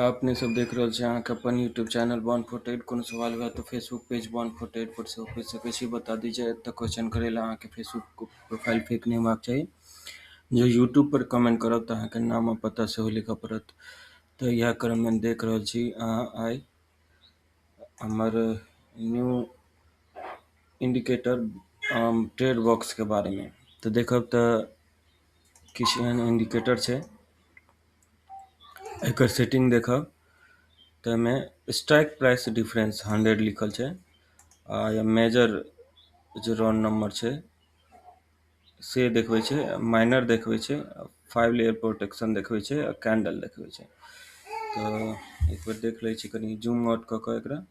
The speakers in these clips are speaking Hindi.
अपने सब देख रहल छी अहाँके अपन यूट्यूब चैनल 148। कोनो सवाल हुआ तो फेसबुक पेज 148 पर से ऑफिस से कैसे बता दीजिए। एतऽ क्वेश्चन करेला अहाँके फेसबुक प्रोफाइल फेक नहीं होबाक चाही। जो यूट्यूब पर कमेंट करब तऽ अहाँके नाम आ पता सेहो लिखऽ पड़त। तऽ इएह क्रममे देख रहल छी अहाँ आइ हमर न्यू इंडिकेटर ट्रेड बॉक्स के बारे में। तऽ देखब तऽ किछु एहन इंडिकेटर छै, एकर सेटिंग देखब तऽ एहिमे स्ट्राइक प्राइस डिफरेंस 100 लिखल छै आ या मेजर जे राउंड नंबर छै से देखबै छै, माइनर देखबै छै, 5 लेयर प्रोटेक्शन देखबै छै आ कैंडल देखबै छै। तऽ एक बेर देख लै छी, कनि जूम आउट कऽ कऽ एकरा,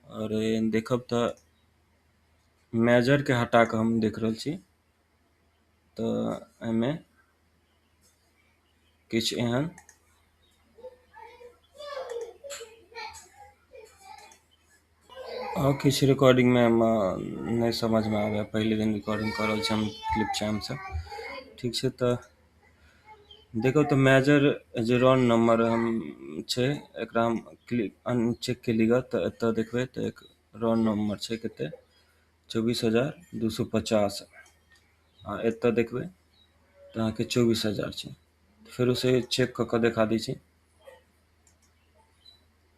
और देखब तऽ मेजर के हटा कऽ हम देख रहल छी। तऽ एहिमे किछु एहन और किछु रिकॉर्डिंग में नहीं समझ में आवे, पहले दिन रिकॉर्डिंग कर रहल छी हम क्लिप चैम से। ठीक छै, तऽ देखो तो मेजर जे राउंड नंबर हम छै एकरा हम क्लिक अनचेक केलिगा तऽ एतऽ देखबै तऽ एक राउंड नंबर छै कते 24,250 आ एतऽ देखबै तऽ अहाँके 24,000 छै। फिर उसे चेक कऽ के देखा दै छी।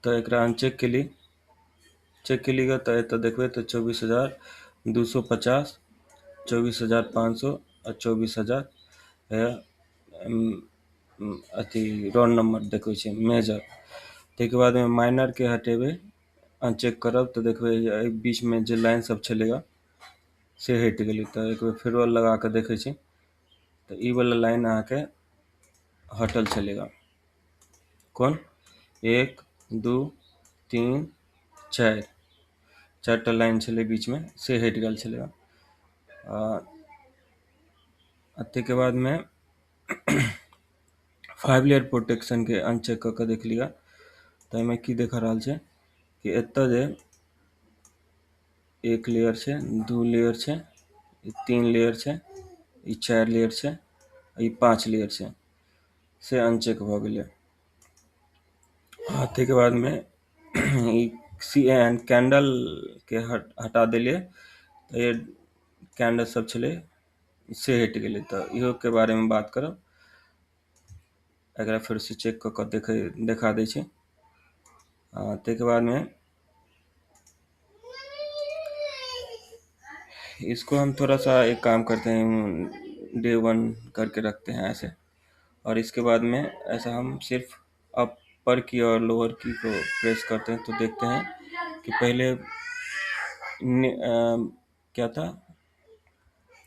तऽ एकरा अनचेक केली, चेक केलिगा तऽ एतऽ देखबै तऽ 24,250, 24,500 और 24,000 अथी राउंड नंबर देखबै छै मेजर। ताहिके बाद में माइनर के हटेबै, अनचेक करब तऽ देखबै एहि बीच में जे लाइन सब छलैया से हटि गेलै। तऽ एक बेर फेरो लगा कऽ देखै छी तऽ ई वाला लाइन अहाँके हटल छलैया। कोन 1 2 3 4 चारिटा लाइन छलै बीच में से हटि गेल छलै। ताहिके बाद में 5 लेयर प्रोटेक्शन के अनचेक कऽ के देख लिया तऽ एहिमे की देख रहल छै कि एतऽ जे 1 लेयर छै, 2 लेयर छै, 3 लेयर छै, 4 लेयर छै, 5 लेयर छै, से अनचेक भऽ गेलै। ताहिके बाद में कैंडल के हटा देलिए तऽ ये कैंडल सब छलै से हटि गेलै। तऽ इहो के बारे में बात करब, एकरा फिर से चेक कऽ के देखा दै छी। ताहिके बाद में इसको हम थोड़ा सा एक काम करते हैं, डे 1 करके रखते हैं ऐसे, और इसके बाद में ऐसा हम सिर्फ अपर की और लोअर की को प्रेस करते हैं तो देखते हैं कि पहले क्या था,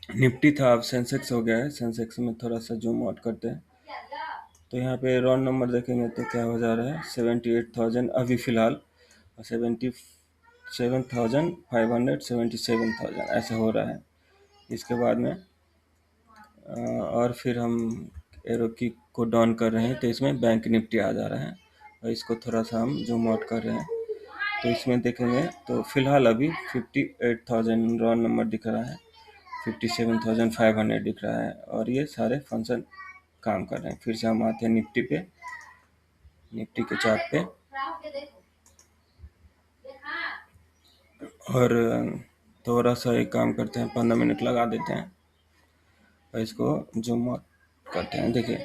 निफ्टी था, अब सेंसेक्स हो गया है। सेंसेक्स में थोड़ा सा जूम आउट करते हैं तो यहाँ पे राउंड नंबर देखेंगे तो क्या हो जा रहा है 78,000 अभी फिलहाल, 77,500, 77,000 ऐसा हो रहा है। इसके बाद में और फिर हम एरो की को डाउन कर रहे हैं तो इसमें बैंक निफ्टी आ जा रहा है, और इसको थोड़ा सा हम जूम आउट कर रहे हैं तो इसमें देखेंगे तो फिलहाल अभी 58,000 राउंड नंबर दिख रहा है, 57,500 दिख रहा है, और ये सारे फंक्शन काम कर रहे हैं। फिर से हम आते हैं निफ्टी पे, निफ्टी के चार्ट पे, और थोड़ा सा एक काम करते हैं 15 मिनट लगा देते हैं और इसको जूम आउट करते हैं। देखिए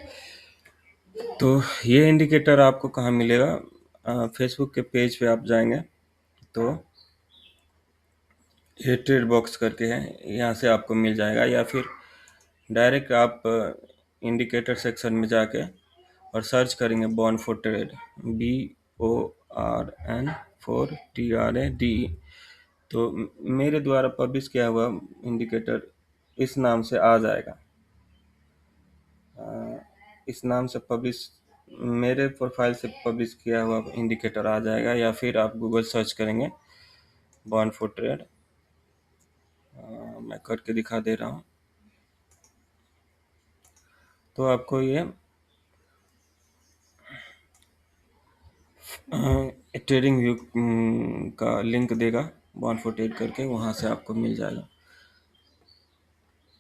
तो ये इंडिकेटर आपको कहाँ मिलेगा, फेसबुक के पेज पे आप जाएंगे तो ये ट्रेड बॉक्स करके है, यहाँ से आपको मिल जाएगा, या फिर डायरेक्ट आप इंडिकेटर सेक्शन में जाके और सर्च करेंगे बॉर्न फॉर ट्रेड, BORN4TRADE, तो मेरे द्वारा पब्लिश किया हुआ इंडिकेटर इस नाम से आ जाएगा। इस नाम से पब्लिश मेरे प्रोफाइल से पब्लिश किया हुआ इंडिकेटर आ जाएगा, या फिर आप गूगल सर्च करेंगे बॉर्न फॉर ट्रेड। मैं करके दिखा दे रहा हूँ तो आपको ये ट्रेडिंग व्यू का लिंक देगा बॉर्न फॉर ट्रेड करके, वहाँ से आपको मिल जाएगा।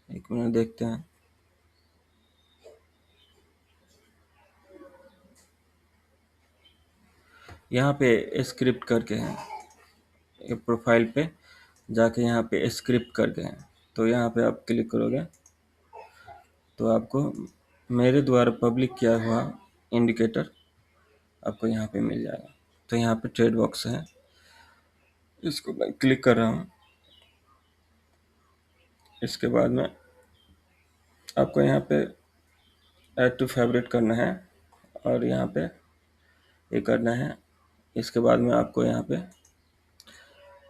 एक मिनट देखते हैं। यहाँ पे स्क्रिप्ट करके है, ये प्रोफाइल पे जाके यहाँ पे स्क्रिप्ट करके है, तो यहाँ पे आप क्लिक करोगे तो आपको मेरे द्वारा पब्लिक किया हुआ इंडिकेटर आपको यहाँ पे मिल जाएगा। तो यहाँ पे ट्रेड बॉक्स है, इसको मैं क्लिक कर रहा हूँ। इसके बाद में आपको यहाँ पे ऐड टू फेवरेट करना है और यहाँ पे ये करना है। इसके बाद में आपको यहाँ पे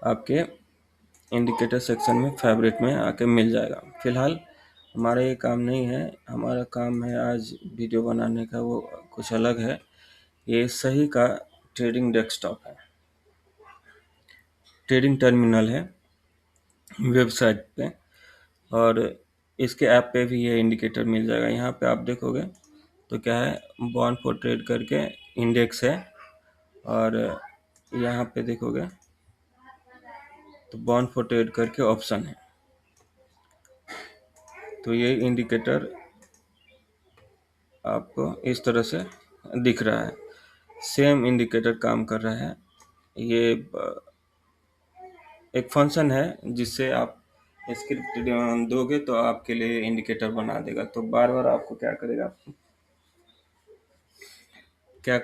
आपके इंडिकेटर सेक्शन में फेवरेट में आके मिल जाएगा। फिलहाल हमारा ये काम नहीं है, हमारा काम है आज वीडियो बनाने का, वो कुछ अलग है। ये सही का ट्रेडिंग डेस्कटॉप है, ट्रेडिंग टर्मिनल है वेबसाइट पे, और इसके ऐप पे भी ये इंडिकेटर मिल जाएगा। यहाँ पे आप देखोगे तो क्या है, बॉन्ड फॉर ट्रेड करके इंडेक्स है, और यहाँ पे देखोगे तो बॉन्ड फॉर ट्रेड करके ऑप्शन है। तो ये इंडिकेटर आपको इस तरह से दिख रहा है, सेम इंडिकेटर काम कर रहा है। ये एक फंक्शन है जिससे आप स्क्रिप्ट दोगे तो आपके लिए इंडिकेटर बना देगा। तो बार बार आपको क्या करेगा, क्या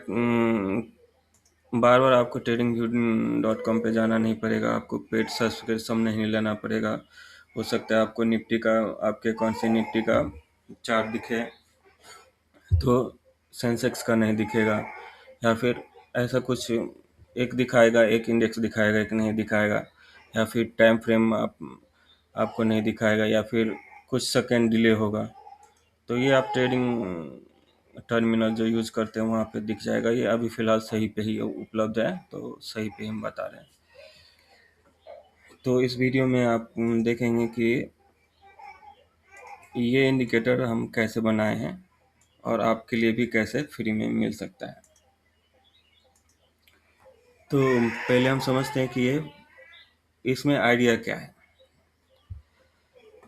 बार बार आपको tradingview.com पे जाना नहीं पड़ेगा, आपको पेड सब्सक्रिप्शन नहीं लेना पड़ेगा। हो सकता है आपको निफ्टी का, आपके कौन सी निफ्टी का चार्ट दिखे तो सेंसेक्स का नहीं दिखेगा, या फिर ऐसा कुछ एक दिखाएगा, एक इंडेक्स दिखाएगा, एक नहीं दिखाएगा, या फिर टाइम फ्रेम आपको नहीं दिखाएगा, या फिर कुछ सेकेंड डिले होगा। तो ये आप ट्रेडिंग टर्मिनल जो यूज़ करते हैं वहाँ पे दिख जाएगा। ये अभी फ़िलहाल सही पे ही उपलब्ध है, तो सही पे हम बता रहे हैं। तो इस वीडियो में आप देखेंगे कि ये इंडिकेटर हम कैसे बनाए हैं और आपके लिए भी कैसे फ्री में मिल सकता है। तो पहले हम समझते हैं कि ये इसमें आइडिया क्या है,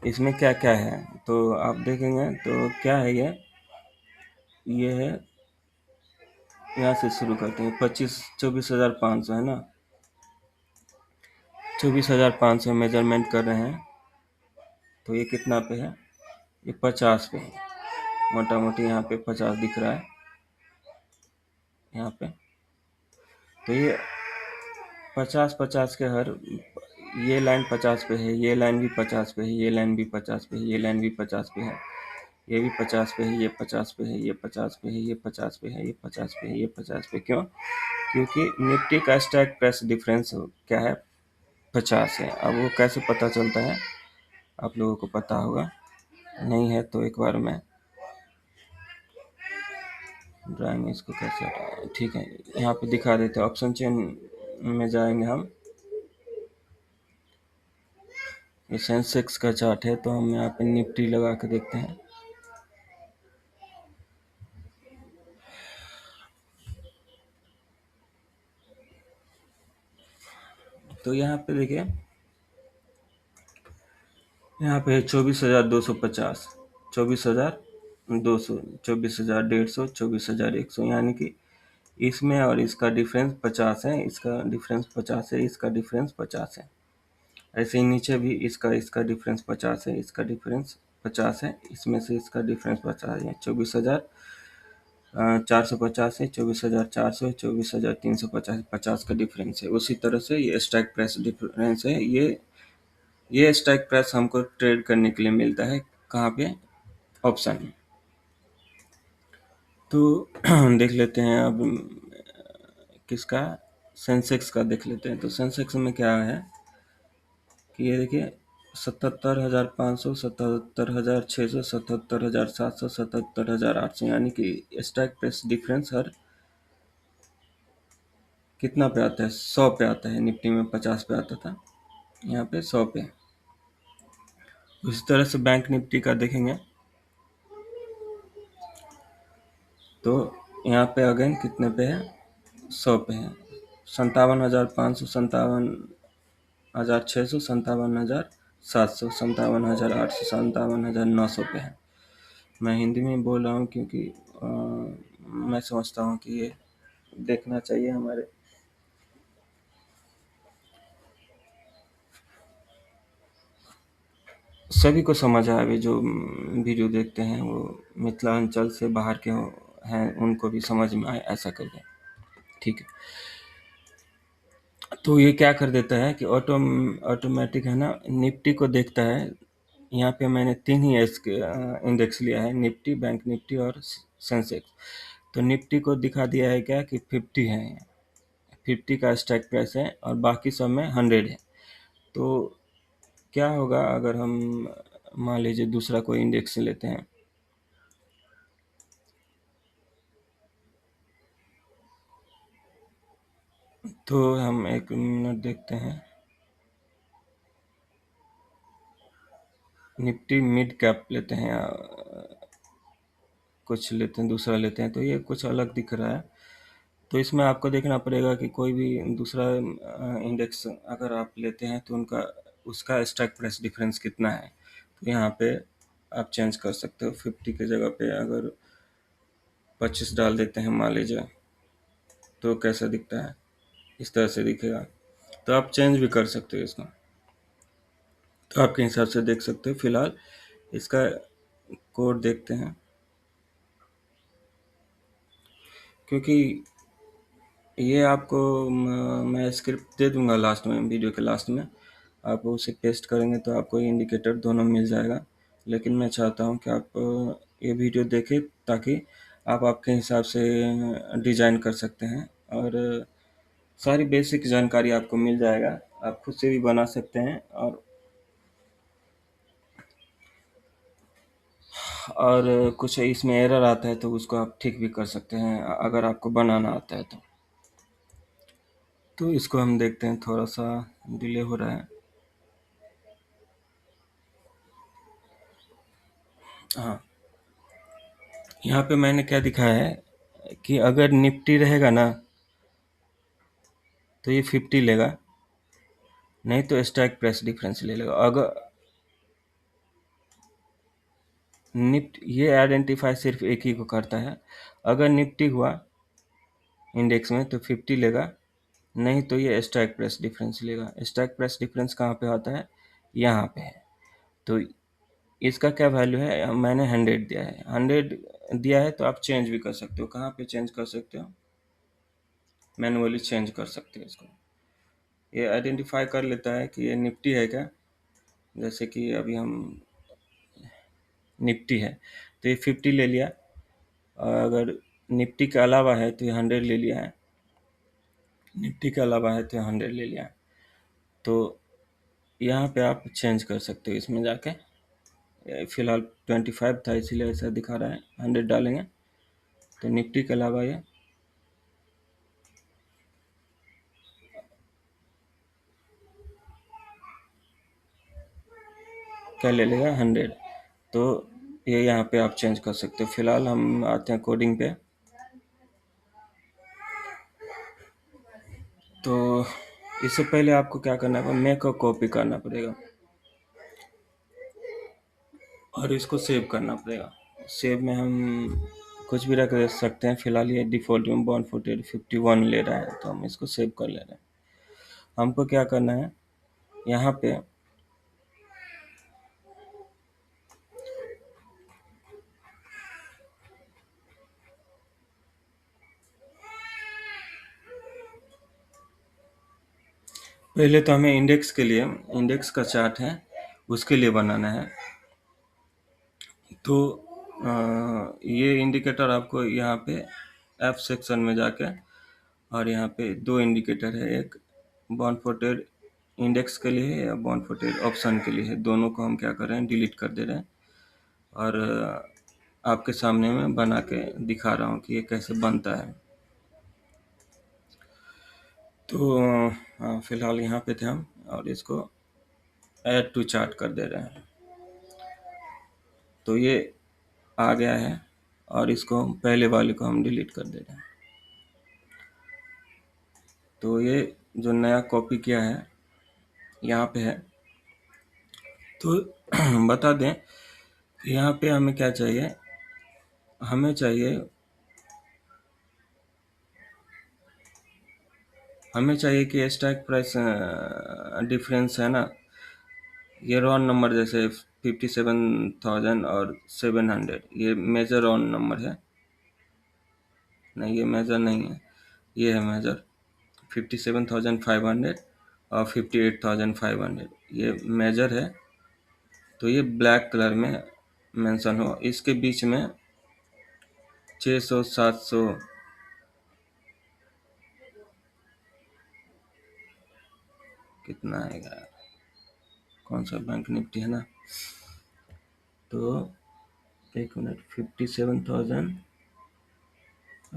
इसमें क्या क्या है। तो आप देखेंगे तो क्या है, ये है, यहाँ से शुरू करते हैं। 24,500 है ना, 24,500 मेजरमेंट कर रहे हैं। तो ये कितना पे है, ये 50 पे है, मोटा मोटी यहाँ पे 50 दिख रहा है यहाँ पे। तो ये 50-50 के हर, ये लाइन 50 पे है, ये लाइन भी 50 पे है, ये लाइन भी 50 पे है, ये लाइन भी 50 पे है, ये भी 50 पे है, ये 50 पे है, ये 50 पे है, ये 50 पे है, ये 50 पे है, ये 50 पे। क्यों? क्योंकि निफ्टी का स्ट्राइक प्राइस डिफरेंस क्या है, 50 है। अब वो कैसे पता चलता है, आप लोगों को पता होगा, नहीं है तो एक बार मैं ड्राइंग इसको कैसे हटाएं, ठीक है, यहाँ पे दिखा देते हैं। ऑप्शन चेन में जाएंगे हम, ये सेंसेक्स का चार्ट है, तो हम यहाँ पे निफ्टी लगा के देखते हैं। तो यहाँ पे देखिए, यहाँ पे है 24,250, 24,200, 24,150, 24,100, यानी कि इसमें और इसका डिफरेंस 50 है, इसका डिफरेंस 50 है, इसका डिफरेंस 50 है। ऐसे ही नीचे भी इसका इसका डिफरेंस 50 है, इसका डिफरेंस 50 है, इसमें से इसका डिफरेंस 50 है। 24,450 है, 24,400 है, 24,350, 50 का डिफरेंस है। उसी तरह से ये स्ट्राइक प्राइस डिफरेंस है। ये स्ट्राइक प्राइस हमको ट्रेड करने के लिए मिलता है कहाँ पे, ऑप्शन में। तो देख लेते हैं अब किसका, सेंसेक्स का देख लेते हैं। तो सेंसेक्स में क्या है कि ये देखिए, 77,500, 77,600, 77,700, 77,800, यानी कि स्ट्राइक प्राइस डिफरेंस हर कितना पे आता है, 100 पे आता है। निफ्टी में 50 पे आता था, यहाँ पे 100 पे। उसी तरह से बैंक निफ्टी का देखेंगे तो यहाँ पे अगेन कितने पे है, 100 पे है। 57,500, 57,600, 57,700, 57,800, 57,900 पे है। मैं हिंदी में बोल रहा हूँ क्योंकि मैं समझता हूँ कि ये देखना चाहिए हमारे सभी को समझ आए अभी जो वीडियो देखते हैं वो मिथिलांचल से बाहर के हैं, उनको भी समझ में आए ऐसा करके। ठीक है, तो ये क्या कर देता है कि ऑटोमेटिक है ना, निफ्टी को देखता है। यहाँ पे मैंने तीन ही इंडेक्स लिया है, निफ्टी, बैंक निफ्टी और सेंसेक्स। तो निफ्टी को दिखा दिया है क्या कि 50 है, 50 का स्ट्राइक प्राइस है और बाकी सब में 100 है। तो क्या होगा अगर हम मान लीजिए दूसरा कोई इंडेक्स लेते हैं, तो हम एक मिनट देखते हैं, निफ्टी मिड कैप लेते हैं या कुछ लेते हैं, दूसरा लेते हैं, तो ये कुछ अलग दिख रहा है। तो इसमें आपको देखना पड़ेगा कि कोई भी दूसरा इंडेक्स अगर आप लेते हैं तो उनका उसका स्ट्राइक प्राइस डिफरेंस कितना है। तो यहाँ पे आप चेंज कर सकते हो, 50 की जगह पे अगर 25 डाल देते हैं मान लीजिए, तो कैसा दिखता है, इस तरह से दिखेगा। तो आप चेंज भी कर सकते हो इसको, तो आपके हिसाब से देख सकते हो। फिलहाल इसका कोड देखते हैं, क्योंकि ये आपको मैं स्क्रिप्ट दे दूंगा लास्ट में, वीडियो के लास्ट में आप उसे पेस्ट करेंगे तो आपको इंडिकेटर दोनों मिल जाएगा। लेकिन मैं चाहता हूँ कि आप ये वीडियो देखें ताकि आप आपके हिसाब से डिज़ाइन कर सकते हैं, और सारी बेसिक जानकारी आपको मिल जाएगा। आप खुद से भी बना सकते हैं, और कुछ इसमें एरर आता है तो उसको आप ठीक भी कर सकते हैं अगर आपको बनाना आता है तो। इसको हम देखते हैं, थोड़ा सा डिले हो रहा है। हाँ, यहाँ पे मैंने क्या दिखाया है कि अगर निफ्टी रहेगा ना तो ये 50 लेगा, नहीं तो स्ट्राइक प्राइस डिफरेंस ले लेगा। अगर निफ्टी, ये आइडेंटिफाई सिर्फ एक ही को करता है, अगर निफ्टी हुआ इंडेक्स में तो 50 लेगा, नहीं तो ये स्ट्राइक प्राइस डिफरेंस लेगा। स्ट्राइक प्राइस डिफरेंस कहाँ पे आता है, यहाँ पे है। तो इसका क्या वैल्यू है, मैंने 100 दिया है, 100 दिया है तो आप चेंज भी कर सकते हो। कहाँ पे चेंज कर सकते हो, मैनुअली चेंज कर सकते हो इसको। ये आइडेंटिफाई कर लेता है कि ये निफ्टी है क्या। जैसे कि अभी हम निफ्टी है तो ये 50 ले लिया, और अगर निफ्टी के अलावा है तो ये 100 ले लिया है, निफ्टी के अलावा है तो ये 100 ले लिया है। तो यहाँ पे आप चेंज कर सकते हो इसमें जाके। फिलहाल 25 था इसीलिए ऐसा दिखा रहा है, 100 डालेंगे तो निफ्टी के अलावा ये क्या ले लेगा, 100। तो ये यहाँ पे आप चेंज कर सकते हो। फिलहाल हम आते हैं कोडिंग पे। तो इससे पहले आपको क्या करना है, मेक अ कॉपी करना पड़ेगा और इसको सेव करना पड़ेगा। सेव में हम कुछ भी रख सकते हैं। फिलहाल ये डिफ़ॉल्ट में बॉन्ड फुटेज 51 ले रहा है, तो हम इसको सेव कर ले रहे हैं। हमको क्या करना है, यहाँ पे पहले तो हमें इंडेक्स के लिए, इंडेक्स का चार्ट है उसके लिए बनाना है। तो ये इंडिकेटर आपको यहाँ पे एफ सेक्शन में जाके, और यहाँ पे दो इंडिकेटर है, एक बॉन्ड फुटेज इंडेक्स के लिए है या बॉन्ड फुटेज ऑप्शन के लिए है। दोनों को हम क्या कर रहे हैं, डिलीट कर दे रहे हैं, और आपके सामने मैं बना के दिखा रहा हूँ कि ये कैसे बनता है। तो फिलहाल यहाँ पे थे हम, और इसको ऐड टू चार्ट कर दे रहे हैं। तो ये आ गया है, और इसको पहले वाले को हम डिलीट कर दे रहे हैं। तो ये जो नया कॉपी किया है यहाँ पे है। तो बता दें कि यहाँ पे हमें क्या चाहिए, हमें चाहिए कि स्ट्राइक प्राइस डिफरेंस है ना, ये रॉन नंबर जैसे 57,000 और 700, ये मेजर रॉन नंबर है। नहीं, ये मेजर नहीं है, ये है मेजर। 57,500 और 58,500 ये मेजर है। तो ये ब्लैक कलर में मेंशन हो, इसके बीच में 600 700 कितना आएगा, कौन सा बैंक निफ्टी है ना, तो एक मिनट, 57,000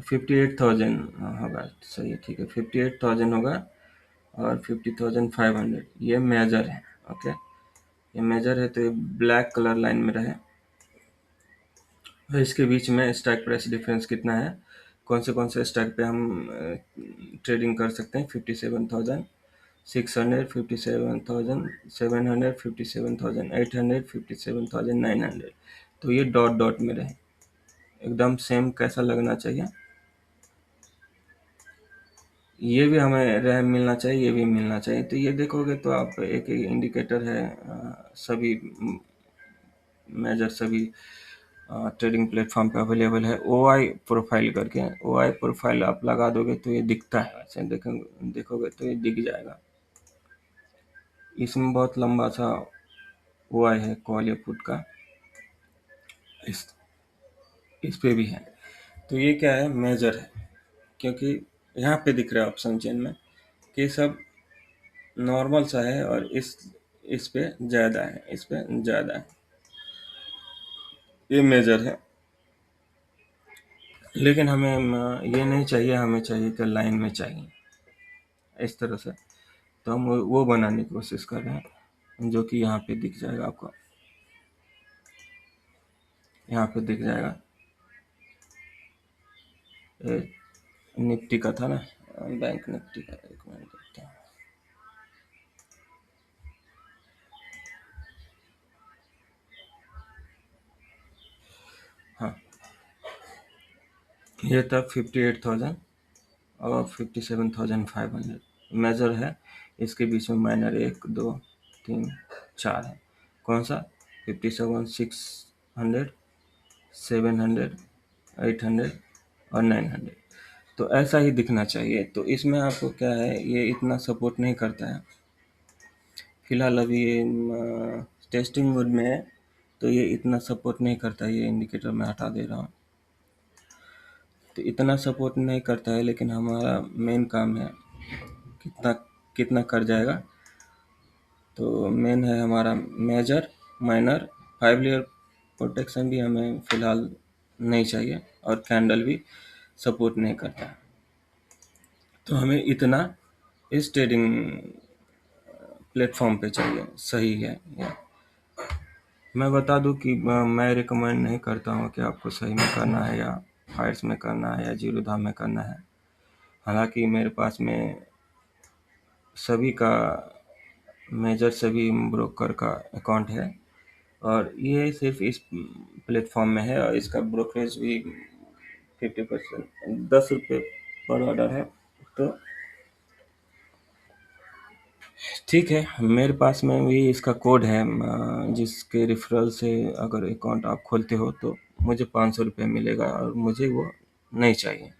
58,000 होगा, सही है, ठीक है, 58,000 होगा और 50,500 ये मेजर है। ओके, ये मेजर है तो ये ब्लैक कलर लाइन में रहे। और इसके बीच में स्ट्राइक प्राइस डिफरेंस कितना है, कौन से स्ट्राइक पे हम ट्रेडिंग कर सकते हैं, 57,600, 57,700, 57,800, 57,900। तो ये डॉट डॉट में रहे, एकदम सेम कैसा लगना चाहिए, ये भी हमें रैम मिलना चाहिए, ये भी मिलना चाहिए। तो ये देखोगे तो आप एक इंडिकेटर है, सभी मेजर सभी ट्रेडिंग प्लेटफॉर्म पे अवेलेबल है, ओ आई प्रोफाइल करके। ओ आई प्रोफाइल आप लगा दोगे तो ये दिखता है, वैसे देखोगे तो ये दिख जाएगा। इसमें बहुत लंबा सा ओ आई है कॉल या पुट का, इस इस पे भी है। तो ये क्या है, मेजर है, क्योंकि यहाँ पे दिख रहा है ऑप्शन चेन में कि सब नॉर्मल सा है, और इस पे ज़्यादा है, इस पे ज़्यादा है, ये मेजर है। लेकिन हमें ये नहीं चाहिए, हमें चाहिए कि लाइन में चाहिए इस तरह से। तो हम वो बनाने की कोशिश कर रहे हैं, जो कि यहाँ पे दिख जाएगा आपको, यहाँ पे दिख जाएगा। ये निफ्टी का था ना, बैंक निफ्टी का, एक मिनट देखते हैं। हाँ, ये था 58,000 और 57,500 मेजर है। इसके बीच में माइनर 1 2 3 4 है। कौन सा, 57,600, 700, 800 और 900। तो ऐसा ही दिखना चाहिए। तो इसमें आपको क्या है, ये इतना सपोर्ट नहीं करता है फिलहाल, अभी टेस्टिंग मोड में है, तो ये इतना सपोर्ट नहीं करता। ये इंडिकेटर मैं हटा दे रहा हूँ, तो इतना सपोर्ट नहीं करता है। लेकिन हमारा मेन काम है कितना कितना कर जाएगा। तो मेन है हमारा मेजर, माइनर, 5 लेयर प्रोटेक्शन भी हमें फ़िलहाल नहीं चाहिए, और कैंडल भी सपोर्ट नहीं करता है। तो हमें इतना इस ट्रेडिंग प्लेटफॉर्म पे चाहिए, सही है ये। मैं बता दूं कि मैं रिकमेंड नहीं करता हूँ कि आपको सही में करना है या फाइट्स में करना है या जीरो धाम में करना है। हालांकि मेरे पास में सभी का मेजर सभी ब्रोकर का अकाउंट है, और ये सिर्फ इस प्लेटफॉर्म में है, और इसका ब्रोकरेज भी 50%, 10 रुपये पर ऑर्डर है। तो ठीक है, मेरे पास में भी इसका कोड है, जिसके रेफरल से अगर अकाउंट आप खोलते हो तो मुझे 500 रुपये मिलेगा, और मुझे वो नहीं चाहिए,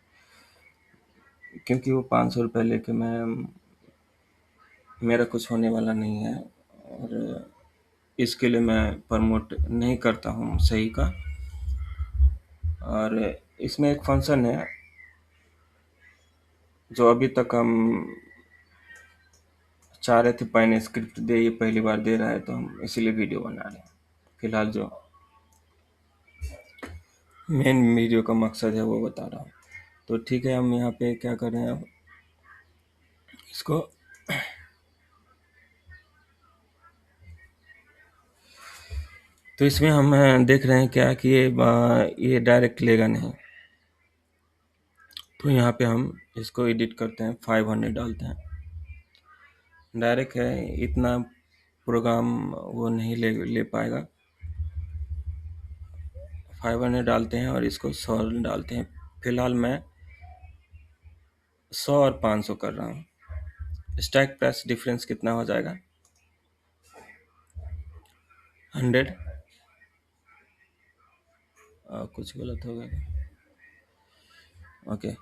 क्योंकि वो 500 रुपये लेके मैं, मेरा कुछ होने वाला नहीं है। और इसके लिए मैं प्रमोट नहीं करता हूँ सही का। और इसमें एक फंक्शन है जो अभी तक हम चाह रहे थे पाइन स्क्रिप्ट दे, ये पहली बार दे रहा है, तो हम इसीलिए वीडियो बना रहे हैं। फिलहाल जो मेन वीडियो का मकसद है वो बता रहा हूँ। तो ठीक है, हम यहाँ पे क्या कर रहे हैं, अब इसको तो इसमें हम देख रहे हैं क्या कि ये डायरेक्ट लेगा नहीं। तो यहाँ पे हम इसको एडिट करते हैं, 500 डालते हैं। डायरेक्ट है, इतना प्रोग्राम वो नहीं ले पाएगा। 500 डालते हैं और इसको 100 डालते हैं। फिलहाल मैं 100 और 500 कर रहा हूँ। स्ट्राइक प्राइस डिफरेंस कितना हो जाएगा, 100 कुछ गलत हो गया। ओके।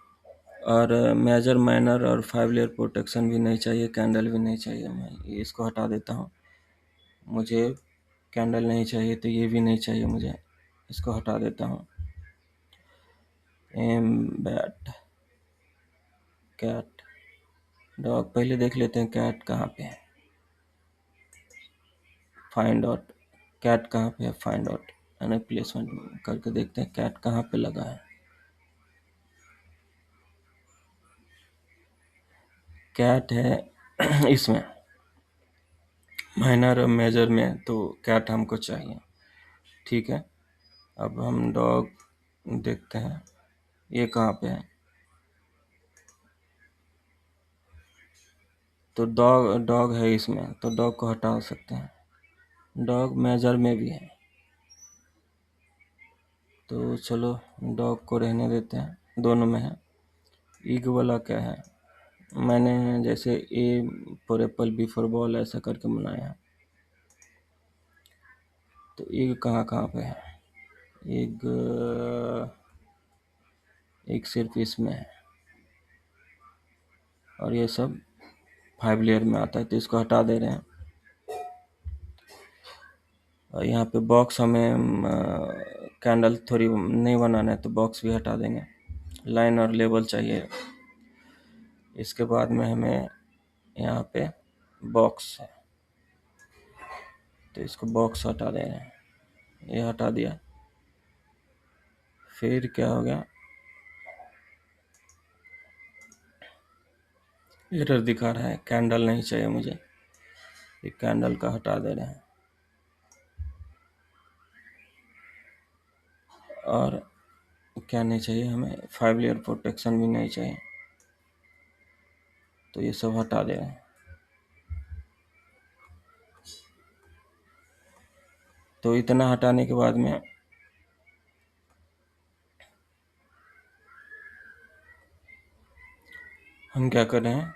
और मेजर माइनर और 5 लेयर प्रोटेक्शन भी नहीं चाहिए, कैंडल भी नहीं चाहिए, मैं इसको हटा देता हूँ। मुझे कैंडल नहीं चाहिए तो ये भी नहीं चाहिए मुझे, इसको हटा देता हूँ। बैट, कैट, डॉग, पहले देख लेते हैं कैट कहाँ पे है। फाइंड आउट, कैट कहाँ पे है, फाइंड आउट यानी प्लेसमेंट करके देखते हैं कैट कहाँ पे लगा है। कैट है इसमें माइनर और मेजर में, तो कैट हमको चाहिए। ठीक है, अब हम डॉग देखते हैं ये कहाँ पे है। तो डॉग डॉग है इसमें, तो डॉग को हटा सकते हैं। डॉग मेजर में भी है, तो चलो डॉग को रहने देते हैं, दोनों में है। ईग वाला क्या है, मैंने जैसे A for apple, B for ball ऐसा करके बनाया है। तो ईग कहाँ कहाँ पे है, ईग एक सिर्फ इसमें है, और ये सब 5 लेयर में आता है, तो इसको हटा दे रहे हैं। और यहाँ पे बॉक्स हमें कैंडल थोड़ी नहीं बनाना है, तो बॉक्स भी हटा देंगे। लाइन और लेबल चाहिए। इसके बाद में हमें यहाँ पे बॉक्स है, तो इसको बॉक्स हटा दे रहे हैं, ये हटा दिया। फिर क्या हो गया, एरर दिखा रहा है, कैंडल नहीं चाहिए मुझे, ये कैंडल का हटा दे रहे हैं। और क्या नहीं चाहिए हमें, 5 लेयर प्रोटेक्शन भी नहीं चाहिए, तो ये सब हटा दे रहे हैं। तो इतना हटाने के बाद में हम क्या कर रहे हैं,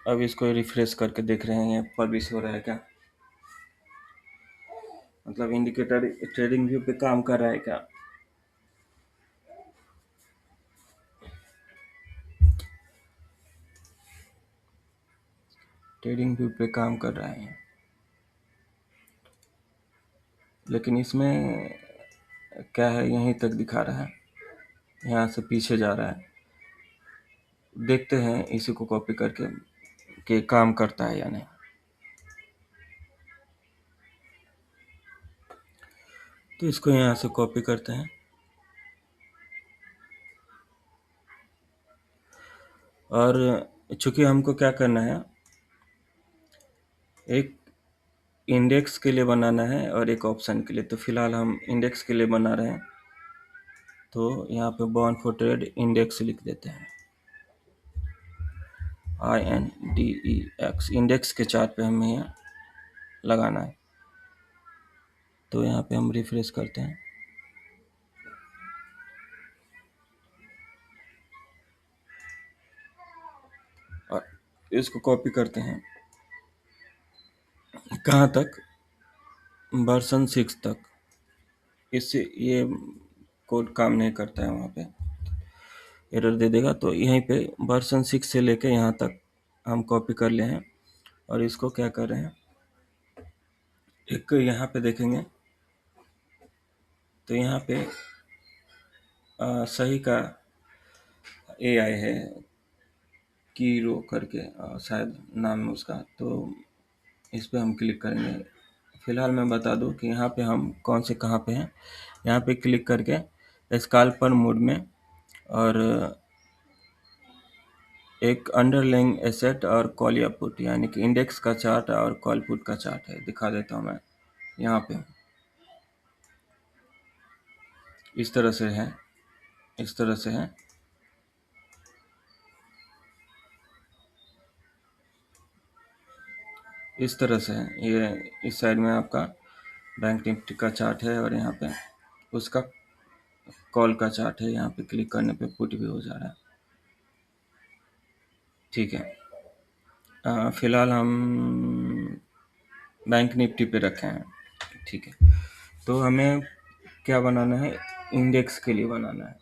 अब इसको रिफ्रेश करके देख रहे हैं ये पब्लिश हो रहा है क्या, मतलब इंडिकेटर ट्रेडिंग व्यू पे काम कर रहा है क्या। ट्रेडिंग व्यू पे काम कर रहा है, लेकिन इसमें क्या है, यहीं तक दिखा रहा है, यहाँ से पीछे जा रहा है। देखते हैं इसी को कॉपी करके कि काम करता है या नहीं। तो इसको यहाँ से कॉपी करते हैं, और चूंकि हमको क्या करना है, एक इंडेक्स के लिए बनाना है और एक ऑप्शन के लिए। तो फिलहाल हम इंडेक्स के लिए बना रहे हैं, तो यहाँ पे बॉर्न फॉर ट्रेड इंडेक्स लिख देते हैं, INDEX। इंडेक्स के चार्ट पे हमें यहाँ लगाना है। तो यहाँ पे हम रिफ्रेश करते हैं, और इसको कॉपी करते हैं कहाँ तक, वर्जन 6 तक। इससे ये कोड काम नहीं करता है, वहाँ पे एरर दे देगा। तो यहीं पे वर्जन 6 से लेके यहाँ तक हम कॉपी कर ले हैं, और इसको क्या कर रहे हैं, एक यहाँ पे देखेंगे तो यहाँ पे सही का AI है, कीरो करके शायद नाम है उसका। तो इस पे हम क्लिक करेंगे। फिलहाल मैं बता दूं कि यहाँ पे हम कौन से कहाँ पे हैं। यहाँ पे क्लिक करके स्कैल्पर मोड में, और एक अंडरलाइंग एसेट और कॉल या पुट, यानी कि इंडेक्स का चार्ट और कॉल पुट का चार्ट है, दिखा देता हूँ मैं। यहाँ पे इस तरह से है, इस तरह से है। इस तरह से है ये, इस साइड में आपका बैंक निफ्टी का चार्ट है, और यहाँ पे उसका कॉल का चार्ट है। यहाँ पे क्लिक करने पे पुट भी हो जा रहा है। ठीक है, फिलहाल हम बैंक निफ्टी पे रखे हैं। ठीक है, तो हमें क्या बनाना है, इंडेक्स के लिए बनाना है।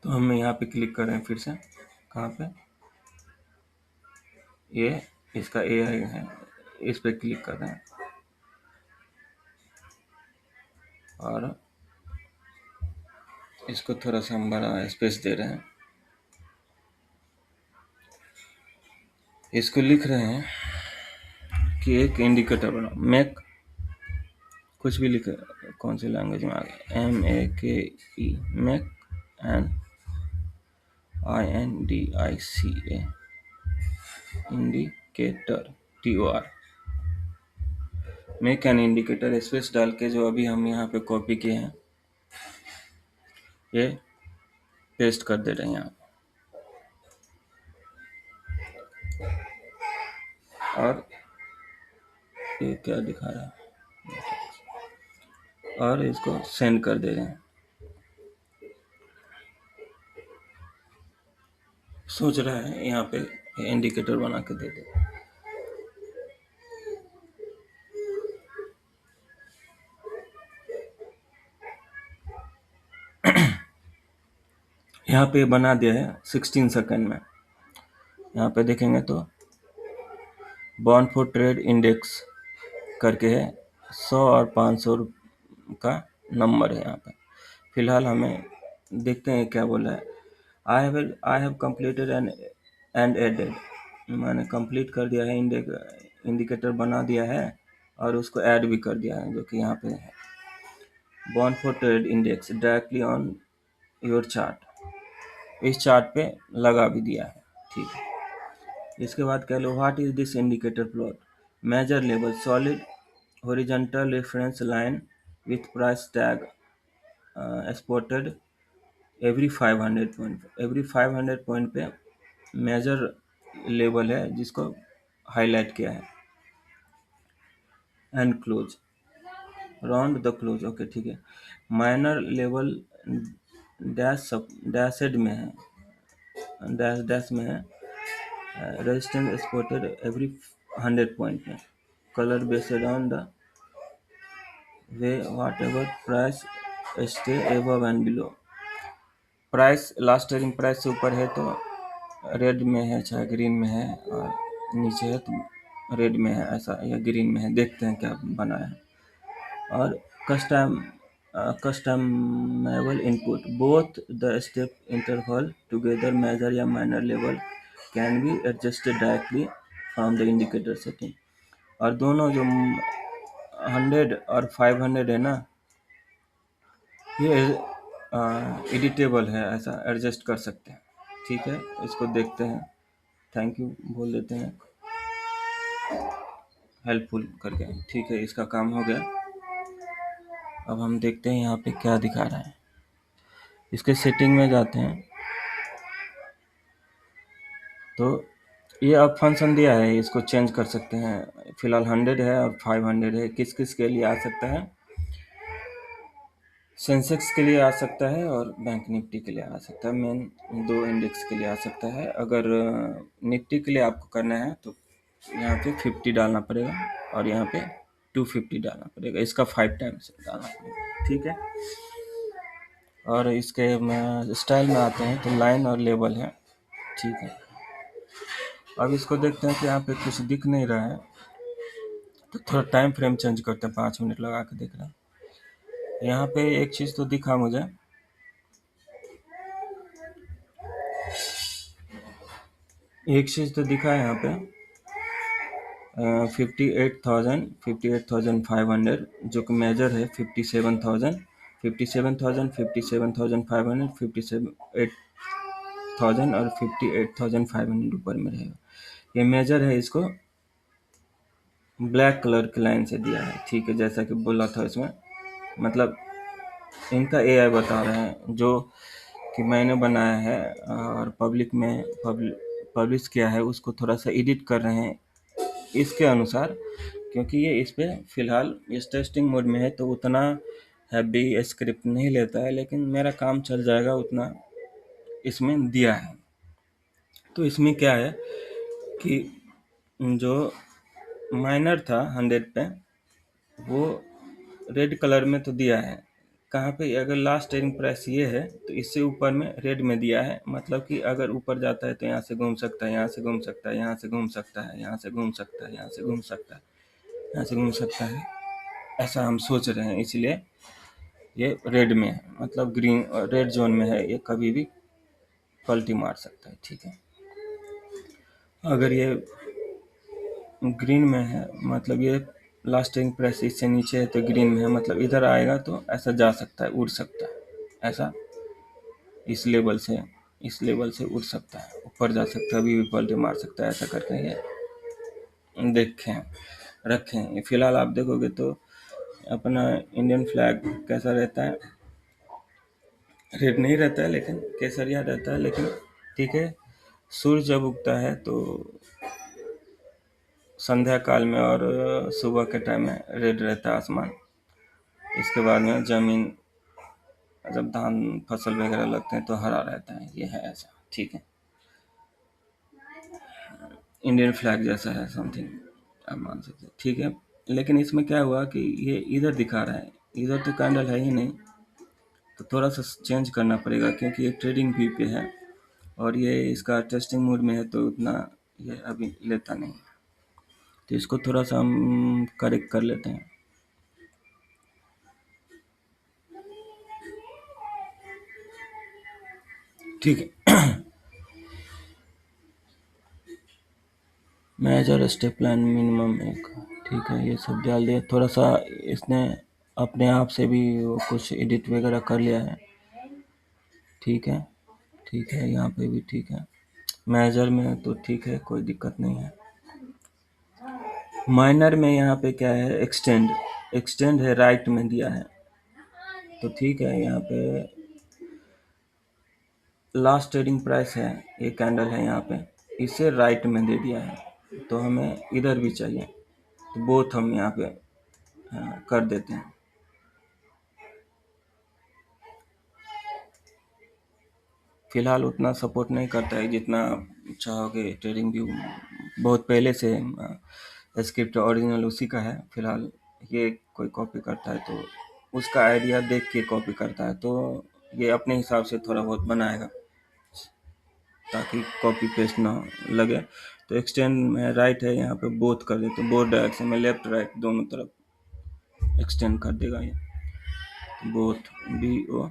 तो हम यहाँ पे क्लिक कर रहे हैं फिर से, कहाँ पे, ये इसका AI है, इस पे क्लिक कर रहे हैं और इसको थोड़ा सा हम बड़ा स्पेस दे रहे हैं। इसको लिख रहे हैं कि एक इंडिकेटर बनाओ, मेक, कुछ भी लिखे, कौन सी लैंग्वेज में आ गया, MAKE, make an INDICA, indicator, TOR, make an indicator space डाल के जो अभी हम यहाँ पे कॉपी किए हैं ये पेस्ट कर दे रहे हैं यहाँ, और ये क्या दिखा रहा है, और इसको सेंड कर दे रहे हैं। सोच रहा है यहाँ पे इंडिकेटर बना के दे दे। यहाँ पे बना दिया है 16 सेकंड में। यहाँ पे देखेंगे तो बॉन्ड फॉर ट्रेड इंडेक्स करके है, 100 और 500 का नंबर है यहाँ पे। फिलहाल हमें देखते हैं क्या बोला है। I have completed and added, मैंने कंप्लीट कर दिया है, इंडिकेटर बना दिया है और उसको ऐड भी कर दिया है, जो कि यहाँ पे है। Bond for trade index directly on your chart, इस चार्ट पे लगा भी दिया है, ठीक है। इसके बाद कह लो what is this indicator plot, major level solid horizontal reference line with price tag spotted every 500 point, every 500 point पे मेजर लेवल है जिसको हाईलाइट किया है। And close, round the close, okay ठीक है। माइनर लेवल डैशड में है, डैश में है। रेजिस्टेंस स्पॉटेड एवरी 100 पॉइंट में, colour based on the way whatever price stay above and below, price last trading price से ऊपर है तो रेड में है, चाहे ग्रीन में है, और नीचे है तो रेड में है ऐसा, या ग्रीन में है, देखते हैं क्या बना है। और customable input, both the step interval together major या minor level can be adjusted directly from the indicator setting. और दोनों जो 100 और 500 है ना, ये एडिटेबल है, ऐसा एडजस्ट कर सकते हैं, ठीक है। इसको देखते हैं, थैंक यू बोल देते हैं हेल्पफुल करके, ठीक है। इसका काम हो गया। अब हम देखते हैं यहाँ पे क्या दिखा रहा है। इसके सेटिंग में जाते हैं तो ये अब फंक्शन दिया है, इसको चेंज कर सकते हैं। फिलहाल 100 है और 500 है, किस किस के लिए आ सकता है, सेंसेक्स के लिए आ सकता है और बैंक निफ्टी के लिए आ सकता है, मेन दो इंडेक्स के लिए आ सकता है। अगर निफ्टी के लिए आपको करना है तो यहाँ पे 50 डालना पड़ेगा और यहाँ पे 250 डालना पड़ेगा, इसका 5 टाइम्स डालना पड़ेगा, ठीक है। और इसके स्टाइल में आते हैं तो लाइन और लेवल है, ठीक है। अब इसको देखते हैं कि यहाँ पे कुछ दिख नहीं रहा है, तो थोड़ा टाइम फ्रेम चेंज करते हैं, 5 मिनट लगा के देख रहे हैं। यहाँ पे एक चीज़ तो दिखा मुझे, एक चीज़ तो दिखा है यहाँ पे 58,500 जो कि मेजर है 57,000, 57,000, 57,500, 58,000 और 58,500 ऊपर में रहेगा। ये मेजर है, इसको ब्लैक कलर की लाइन से दिया है, ठीक है, जैसा कि बोला था इसमें। मतलब इनका AI बता रहे हैं जो कि मैंने बनाया है और पब्लिक में पब्लिश किया है, उसको थोड़ा सा एडिट कर रहे हैं इसके अनुसार, क्योंकि ये इस पे फ़िलहाल इस टेस्टिंग मोड में है तो उतना हैवी स्क्रिप्ट नहीं लेता है, लेकिन मेरा काम चल जाएगा उतना इसमें दिया है। तो इसमें क्या है कि जो माइनर था 100 पे, वो रेड कलर में तो दिया है। कहाँ पे? अगर लास्ट ट्रेडिंग प्राइस ये है तो इससे ऊपर में रेड में दिया है, मतलब कि अगर ऊपर जाता है तो यहाँ से घूम सकता है, यहाँ से घूम सकता है, यहाँ से घूम सकता है, यहाँ से घूम सकता है, यहाँ से घूम सकता है, यहाँ से घूम सकता है, ऐसा हम सोच रहे हैं। इसलिए ये रेड में है, मतलब ग्रीन रेड जोन में है, ये कभी भी पलटी मार सकता है। ठीक है, अगर ये ग्रीन में है मतलब ये लास्टिंग प्रेस इससे नीचे है तो ग्रीन में है, मतलब इधर आएगा तो ऐसा जा सकता है, उड़ सकता है, ऐसा इस लेवल से उड़ सकता है, ऊपर जा सकता है, अभी भी पलटी मार सकता है, ऐसा करके ये देखें रखें। फिलहाल आप देखोगे तो अपना इंडियन फ्लैग कैसा रहता है, रेड नहीं रहता है लेकिन केसरिया रहता है, लेकिन ठीक है। सूर्य जब उगता है तो संध्या काल में और सुबह के टाइम में रेड रहता है आसमान। इसके बाद में ज़मीन जब धान फसल वगैरह लगते हैं तो हरा रहता है, ये है ऐसा। ठीक है, इंडियन फ्लैग जैसा है समथिंग, आप मान सकते हैं। ठीक है, लेकिन इसमें क्या हुआ कि ये इधर दिखा रहा है, इधर तो कैंडल है ही नहीं, तो थोड़ा सा चेंज करना पड़ेगा क्योंकि ये ट्रेडिंग व्यू पे है और ये इसका टेस्टिंग मोड में है तो उतना ये अभी लेता नहीं, तो इसको थोड़ा सा हम करेक्ट कर लेते हैं। ठीक है, मेजर स्टेप प्लान मिनिमम एक, ठीक है, ये सब डाल दिया। थोड़ा सा इसने अपने आप से भी वो कुछ एडिट वगैरह कर लिया है। ठीक है, ठीक है, यहाँ पे भी ठीक है, मेजर में तो ठीक है, कोई दिक्कत नहीं है। माइनर में यहाँ पे क्या है, एक्सटेंड, एक्सटेंड है, राइट में दिया है, तो ठीक है। यहाँ पे लास्ट ट्रेडिंग प्राइस है, एक कैंडल है यहाँ पे, इसे राइट में दे दिया है, तो हमें इधर भी चाहिए, तो बोथ हम यहाँ पे कर देते हैं। फिलहाल उतना सपोर्ट नहीं करता है जितना चाहोगे, ट्रेडिंग व्यू बहुत पहले से स्क्रिप्ट ओरिजिनल उसी का है। फिलहाल ये कोई कॉपी करता है तो उसका आइडिया देख के कॉपी करता है, तो ये अपने हिसाब से थोड़ा बहुत बनाएगा ताकि कॉपी पेस्ट ना लगे। तो एक्सटेंड में राइट है, यहाँ पे बोथ कर देते, बोथ डायरेक्शन में, लेफ्ट राइट दोनों तरफ एक्सटेंड कर देगा ये, बोथ, बी ओ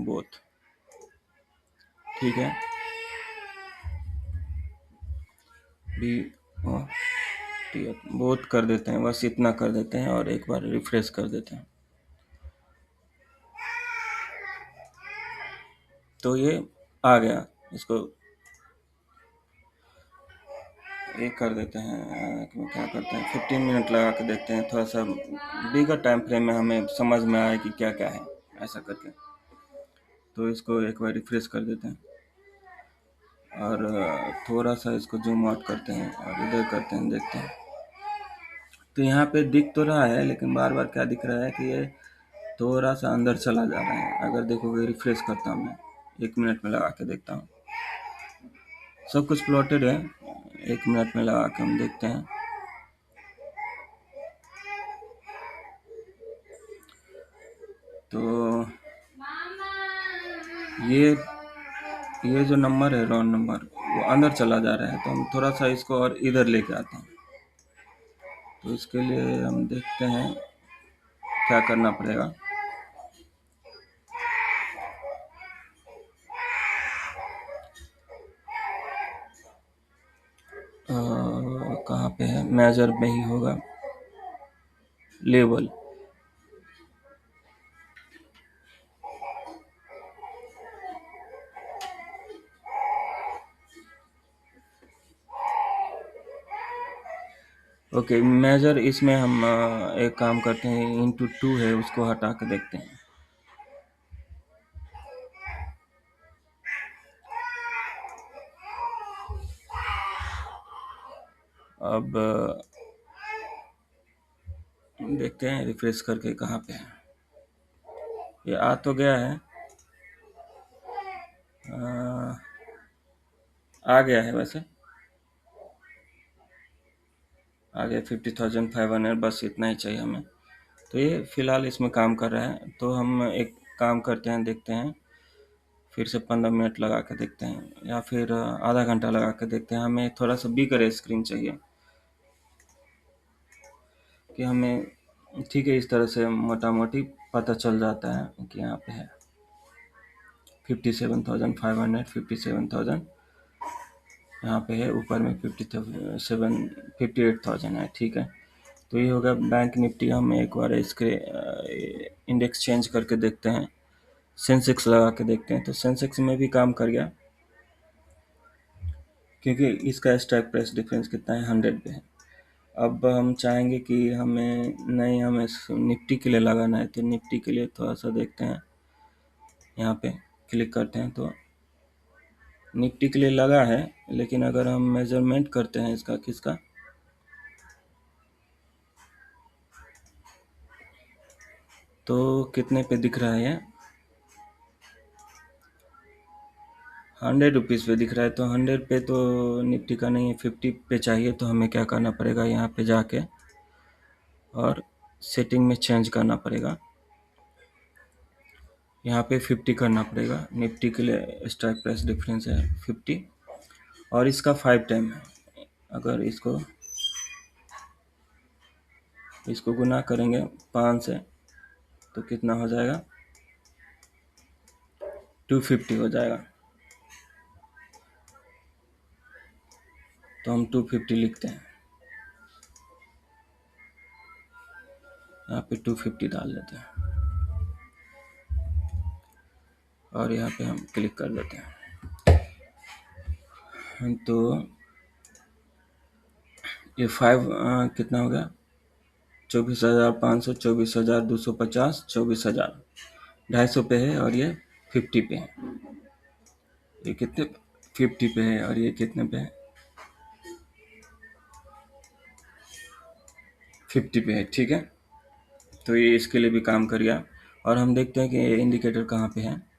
बोथ। ठीक है, बी ओ टी बोथ कर देते हैं, बस इतना कर देते हैं और एक बार रिफ्रेश कर देते हैं, तो ये आ गया। इसको ये कर देते हैं, क्या करते हैं, 15 मिनट लगा के देखते हैं, थोड़ा सा बिगर टाइम फ्रेम में हमें समझ में आए कि क्या क्या है, ऐसा करके। तो इसको एक बार रिफ्रेश कर देते हैं और थोड़ा सा इसको जूम आउट करते हैं और इधर करते हैं, देखते हैं। तो यहाँ पे दिख तो रहा है लेकिन बार बार क्या दिख रहा है कि ये थोड़ा सा अंदर चला जा रहा है। अगर देखोगे, रिफ्रेश करता हूँ मैं, 1 मिनट में लगा के देखता हूँ, सब कुछ प्लॉटेड है, 1 मिनट में लगा के हम देखते हैं। तो ये ये जो नंबर है, रॉन्ग नंबर, वो अंदर चला जा रहा है, तो हम थोड़ा सा इसको और इधर लेके आते हैं। तो इसके लिए हम देखते हैं क्या करना पड़ेगा। कहाँ पे है, मेजर में ही होगा, लेवल। ओके, मेजर इसमें हम एक काम करते हैं, इंटू 2 है उसको हटा के देखते हैं। अब देखते हैं रिफ्रेश करके कहाँ पे है, ये आ तो गया है, आ गया है वैसे, आ गया 50,500, बस इतना ही चाहिए हमें। तो ये फ़िलहाल इसमें काम कर रहा है। तो हम एक काम करते हैं, देखते हैं, फिर से 15 मिनट लगा के देखते हैं या फिर आधा घंटा लगा के देखते हैं। हमें थोड़ा सा बिगर स्क्रीन चाहिए कि हमें, ठीक है, इस तरह से मोटा मोटी पता चल जाता है कि यहाँ पे है 57,500, 57,000 यहाँ पे है, ऊपर में 58,000 है। ठीक है, तो ये होगा बैंक निफ्टी। हम एक बार इसके इंडेक्स चेंज करके देखते हैं, सेंसेक्स लगा के देखते हैं। तो सेंसेक्स में भी काम कर गया, क्योंकि इसका स्ट्राइक प्राइस डिफरेंस कितना है, 100 पे है। अब हम चाहेंगे कि हमें नहीं, हमें निफ्टी के लिए लगाना है, तो निफ्टी के लिए थोड़ा सा देखते हैं, यहाँ पे क्लिक करते हैं तो निफ्टी के लिए लगा है। लेकिन अगर हम मेजरमेंट करते हैं इसका, किसका, तो कितने पे दिख रहा है ये, 100 रुपीज़ पे दिख रहा है। तो 100 पे तो निफ्टी का नहीं है, 50 पे चाहिए। तो हमें क्या करना पड़ेगा, यहाँ पे जाके और सेटिंग में चेंज करना पड़ेगा। यहाँ पे 50 करना पड़ेगा। निफ्टी के लिए स्ट्राइक प्राइस डिफरेंस है 50 और इसका 5 टाइम है। अगर इसको गुना करेंगे 5 से तो कितना हो जाएगा, 250 हो जाएगा। तो हम 250 लिखते हैं, यहाँ पे 250 डाल देते हैं और यहाँ पे हम क्लिक कर देते हैं। तो ये 5 कितना हो गया, 24,500, 24,250, 24,000, 250 पे है और ये 50 पे है। ये कितने, 50 पे है और ये कितने पे है, 50 पे है। ठीक है, तो ये इसके लिए भी काम कर गया। और हम देखते हैं कि ये इंडिकेटर कहाँ पे है।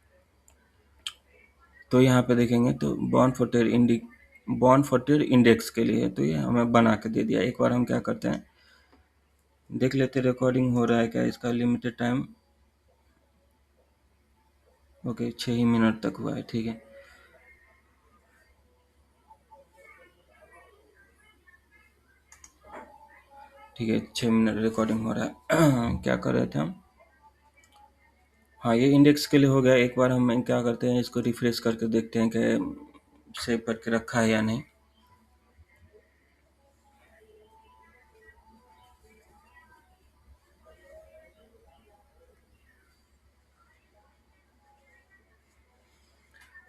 तो यहाँ पे देखेंगे तो बॉन्ड फोटेर इंडेक्स के लिए है, तो ये हमें बना के दे दिया। एक बार हम क्या करते हैं, देख लेते रिकॉर्डिंग हो रहा है क्या इसका। लिमिटेड टाइम, ओके, 6 ही मिनट तक हुआ है। ठीक है, ठीक है, 6 मिनट रिकॉर्डिंग हो रहा है। क्या कर रहे थे हम, हाँ, ये इंडेक्स के लिए हो गया। एक बार हम क्या करते हैं, इसको रिफ्रेश करके देखते हैं कि सेव करके रखा है या नहीं।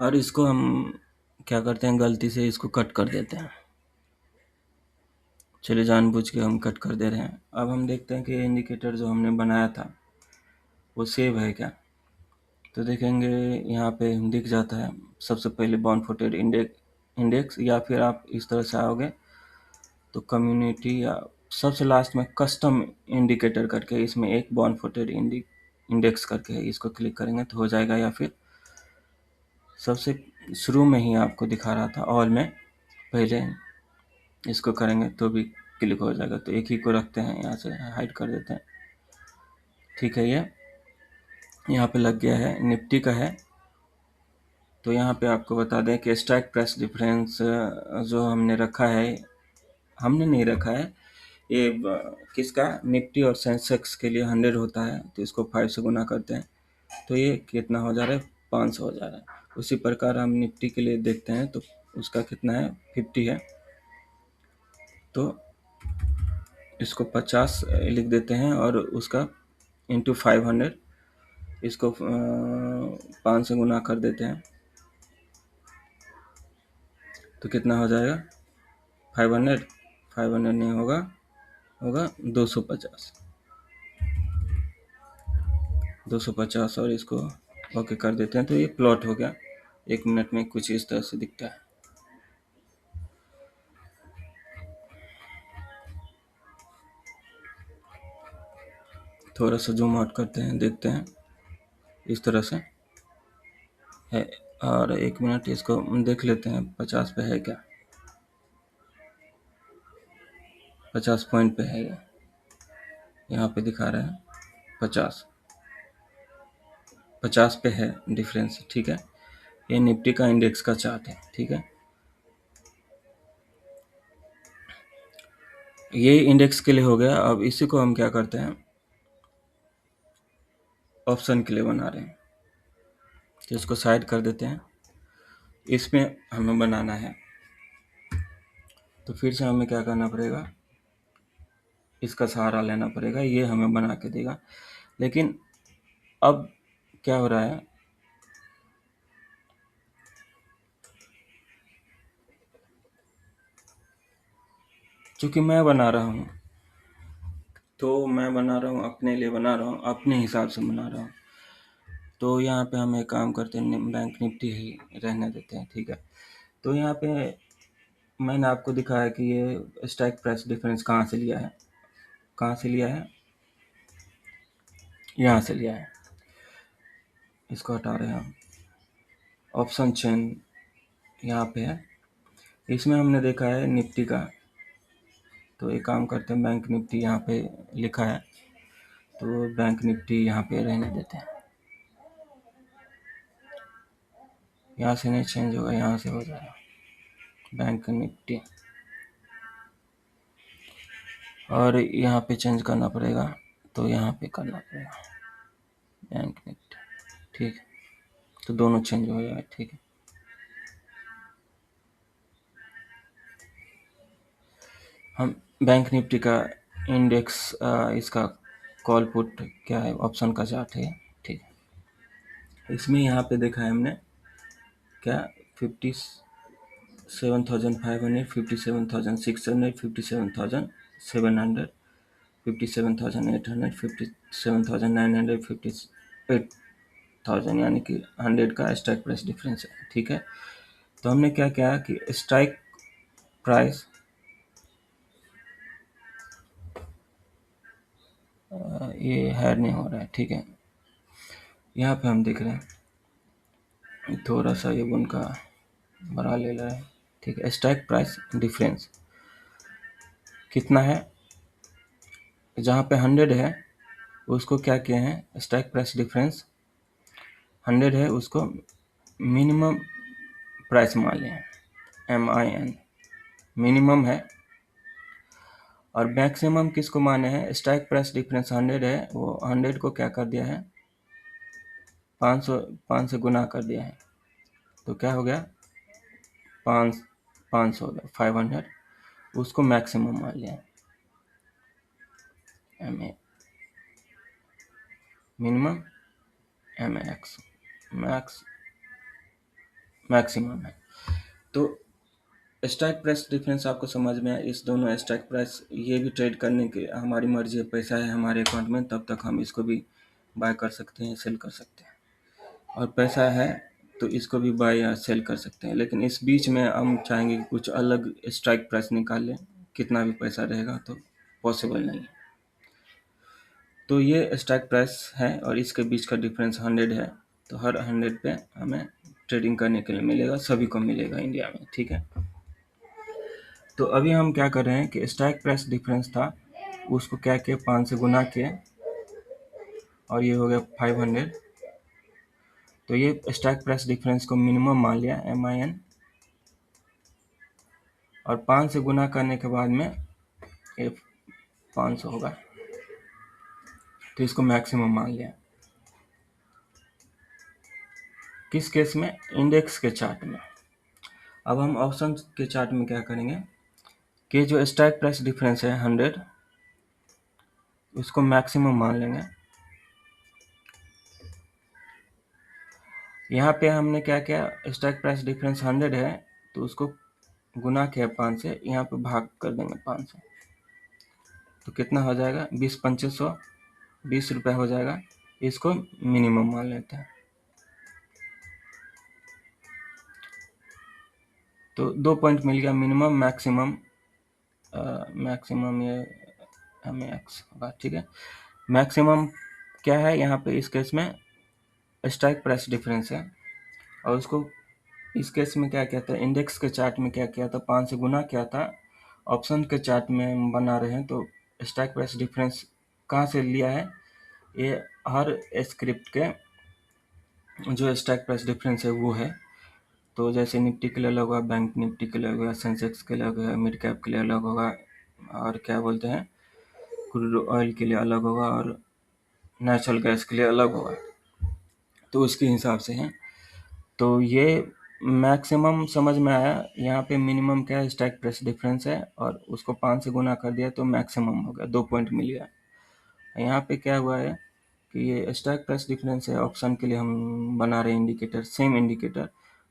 और इसको हम क्या करते हैं, गलती से इसको कट कर देते हैं। चलिए, जानबूझ के हम कट कर दे रहे हैं। अब हम देखते हैं कि इंडिकेटर जो हमने बनाया था वो सेव है क्या। तो देखेंगे यहाँ पे दिख जाता है सबसे पहले बॉन्ड इंडेक्स, या फिर आप इस तरह से आओगे तो कम्युनिटी, या सबसे लास्ट में कस्टम इंडिकेटर करके इसमें एक बॉन्ड इंडेक्स करके है, इसको क्लिक करेंगे तो हो जाएगा। या फिर सबसे शुरू में ही आपको दिखा रहा था ऑल में, पहले इसको करेंगे तो भी क्लिक हो जाएगा। तो एक ही को रखते हैं, यहाँ से हाइड कर देते हैं। ठीक है, ये यहाँ पे लग गया है, निफ्टी का है। तो यहाँ पे आपको बता दें कि स्ट्राइक प्राइस डिफरेंस जो हमने रखा है, हमने नहीं रखा है ये, किसका, निफ्टी और सेंसेक्स के लिए 100 होता है। तो इसको 5 से गुना करते हैं तो ये कितना हो जा रहा है, 500 हो जा रहा है। उसी प्रकार हम निफ्टी के लिए देखते हैं तो उसका कितना है, 50 है। तो इसको 50 लिख देते हैं और उसका इंटू 500, इसको 5 से गुना कर देते हैं तो कितना हो जाएगा, 500, 500 नहीं होगा, होगा 250, 250। और इसको ओके कर देते हैं तो ये प्लॉट हो गया। 1 मिनट में कुछ इस तरह से दिखता है। थोड़ा सा जूम आउट करते हैं, देखते हैं, इस तरह से है। और 1 मिनट इसको देख लेते हैं 50 पे है क्या, 50 पॉइंट पे है ये, यहाँ पे दिखा रहा है। 50 50 पे है डिफरेंस, ठीक है। ये निफ्टी का इंडेक्स का चार्ट है, ठीक है। ये इंडेक्स के लिए हो गया। अब इसी को हम क्या करते हैं, ऑप्शन के लिए बना रहे हैं, तो इसको साइड कर देते हैं। इसमें हमें बनाना है, तो फिर से हमें क्या करना पड़ेगा, इसका सहारा लेना पड़ेगा। ये हमें बना के देगा। लेकिन अब क्या हो रहा है, चूंकि मैं बना रहा हूँ, तो मैं बना रहा हूँ अपने लिए, बना रहा हूँ अपने हिसाब से बना रहा हूँ। तो यहाँ पे हम एक काम करते हैं, बैंक निफ्टी ही रहने देते हैं, ठीक है। तो यहाँ पे मैंने आपको दिखाया कि ये स्ट्राइक प्राइस डिफरेंस कहाँ से लिया है, कहाँ से लिया है, यहाँ से लिया है। इसको हटा रहे हैं हम। ऑप्शन चेन यहाँ पे है, इसमें हमने देखा है निफ्टी का। तो एक काम करते हैं, बैंक निफ्टी यहाँ पे लिखा है, तो बैंक निफ्टी यहाँ पे रहने देते हैं। यहाँ से नहीं चेंज होगा, यहाँ से हो जाएगा बैंक निफ्टी। और यहाँ पे चेंज करना पड़ेगा, तो यहाँ पे करना पड़ेगा बैंक निफ्टी, ठीक है। तो दोनों चेंज हो जाएगा, ठीक है। हम बैंक निफ्टी का इंडेक्स, इसका कॉल पुट क्या है, ऑप्शन का चार्ट है, ठीक है। इसमें यहाँ पे देखा है हमने क्या, 57,500, 57,600, 57,700, 57,800, 57,900, 58,000, यानी कि 100 का स्ट्राइक प्राइस डिफरेंस है, ठीक है। तो हमने क्या किया कि स्ट्राइक प्राइस, ये हायर नहीं हो रहा है, ठीक है। यहाँ पे हम देख रहे हैं थोड़ा सा ये उनका बड़ा ले रहा है, ठीक है। स्ट्राइक प्राइस डिफरेंस कितना है, जहाँ पे 100 है उसको क्या किए हैं, स्ट्राइक प्राइस डिफरेंस 100 है, उसको मिनिमम प्राइस मान लिया है, MIN मिनिमम है। और मैक्सिमम किसको माने हैं, स्ट्राइक प्राइस डिफरेंस 100 है, वो 100 को क्या कर दिया है, 500 से गुना कर दिया है, तो क्या हो गया, 500 हो गया, 500। उसको मैक्सिमम मान लिया है, MA मिनिमम, MAX मैक्सिमम है। तो स्ट्राइक प्राइस डिफरेंस आपको समझ में आया। इस दोनों स्ट्राइक प्राइस, ये भी ट्रेड करने की हमारी मर्जी है, पैसा है हमारे अकाउंट में तब तक हम इसको भी बाय कर सकते हैं, सेल कर सकते हैं। और पैसा है तो इसको भी बाय या सेल कर सकते हैं। लेकिन इस बीच में हम चाहेंगे कि कुछ अलग स्ट्राइक प्राइस निकाल लें, कितना भी पैसा रहेगा तो पॉसिबल नहीं है। तो ये स्ट्राइक प्राइस है और इसके बीच का डिफरेंस 100 है। तो हर 100 पे हमें ट्रेडिंग करने के लिए मिलेगा, सभी को मिलेगा इंडिया में, ठीक है। तो अभी हम क्या कर रहे हैं कि स्ट्राइक प्राइस डिफरेंस था, उसको क्या किया, 5 से गुना किया, और ये हो गया 500। तो ये स्ट्राइक प्राइस डिफरेंस को मिनिमम मान लिया, MIN, और 5 से गुना करने के बाद में ये 500 होगा, तो इसको मैक्सिमम मान लिया। किस केस में, इंडेक्स के चार्ट में। अब हम ऑप्शन के चार्ट में क्या करेंगे कि जो स्ट्राइक प्राइस डिफरेंस है 100, उसको मैक्सिमम मान लेंगे। यहाँ पे हमने क्या किया, स्ट्राइक प्राइस डिफरेंस 100 है, तो उसको गुना किया 5 से, यहाँ पे भाग कर देंगे 5 से, तो कितना हो जाएगा, 20,2500, 20 रुपये हो जाएगा। इसको मिनिमम मान लेते हैं। तो 2 पॉइंट मिल गया, मिनिमम मैक्सिमम, मैक्सिमम ये MAX होगा, ठीक है। मैक्सिमम क्या है यहाँ पे, इस केस में स्ट्राइक प्राइस डिफरेंस है, और उसको इस केस में क्या कहता है, इंडेक्स के चार्ट में क्या किया था, 5 से गुना किया था। ऑप्शन के चार्ट में हम बना रहे हैं, तो स्ट्राइक प्राइस डिफरेंस कहाँ से लिया है, ये हर स्क्रिप्ट के जो स्ट्राइक प्राइस डिफरेंस है वो है। तो जैसे निफ्टी के लिए अलग होगा, बैंक निफ्टी के लिए अलग होगा, सेंसेक्स के लिए अलग होगा, मिड कैप के लिए अलग होगा, और क्या बोलते हैं क्रूड ऑयल के लिए अलग होगा, और नेचुरल गैस के लिए अलग होगा। तो उसके हिसाब से है। तो ये मैक्सिमम समझ में आया। यहाँ पे मिनिमम क्या है, स्ट्राइक प्राइस डिफरेंस है, और उसको 5 से गुना कर दिया तो मैक्सिमम हो गया, 2 पॉइंट मिल गया। यहाँ पे क्या हुआ है कि ये स्ट्राइक प्राइस डिफरेंस है, ऑप्शन के लिए हम बना रहे हैं इंडिकेटर, सेम इंडिकेटर।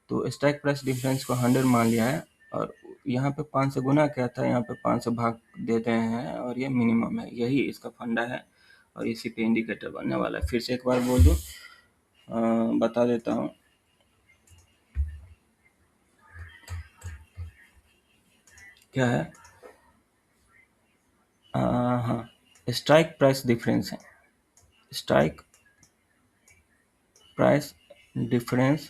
तो स्ट्राइक प्राइस डिफरेंस को 100 मान लिया है, और यहाँ पे 5 से गुना क्या था, यहाँ पे 5 से भाग देते हैं, और ये मिनिमम है। यही इसका फंडा है, और इसी पे इंडिकेटर बनने वाला है। फिर से एक बार बोल दूँ, बता देता हूँ क्या है। हाँ, स्ट्राइक प्राइस डिफरेंस है। Strike price difference,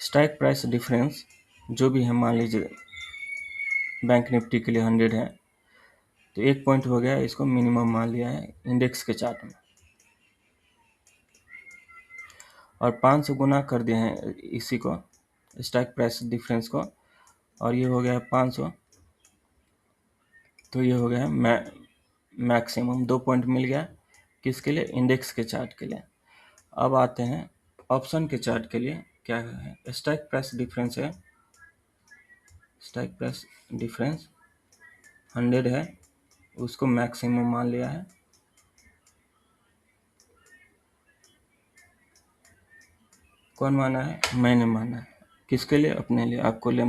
strike price difference जो भी है, मान लीजिए बैंक निफ्टी के लिए 100 है, तो 1 पॉइंट हो गया, इसको मिनिमम मान लिया है इंडेक्स के चार्ट में, और 5 से गुना कर दिए हैं इसी को, स्ट्राइक प्राइस डिफरेंस को, और ये हो गया 500। तो ये हो गया मैक्सिमम 2 पॉइंट मिल गया, किसके लिए, इंडेक्स के चार्ट के लिए। अब आते हैं ऑप्शन के चार्ट के लिए। क्या है, स्ट्राइक प्राइस डिफरेंस है, स्ट्राइक प्राइस डिफरेंस 100 है, उसको मैक्सिमम मान लिया है। कौन माना है, मैंने माना है। किसके लिए, अपने लिए। आपको ले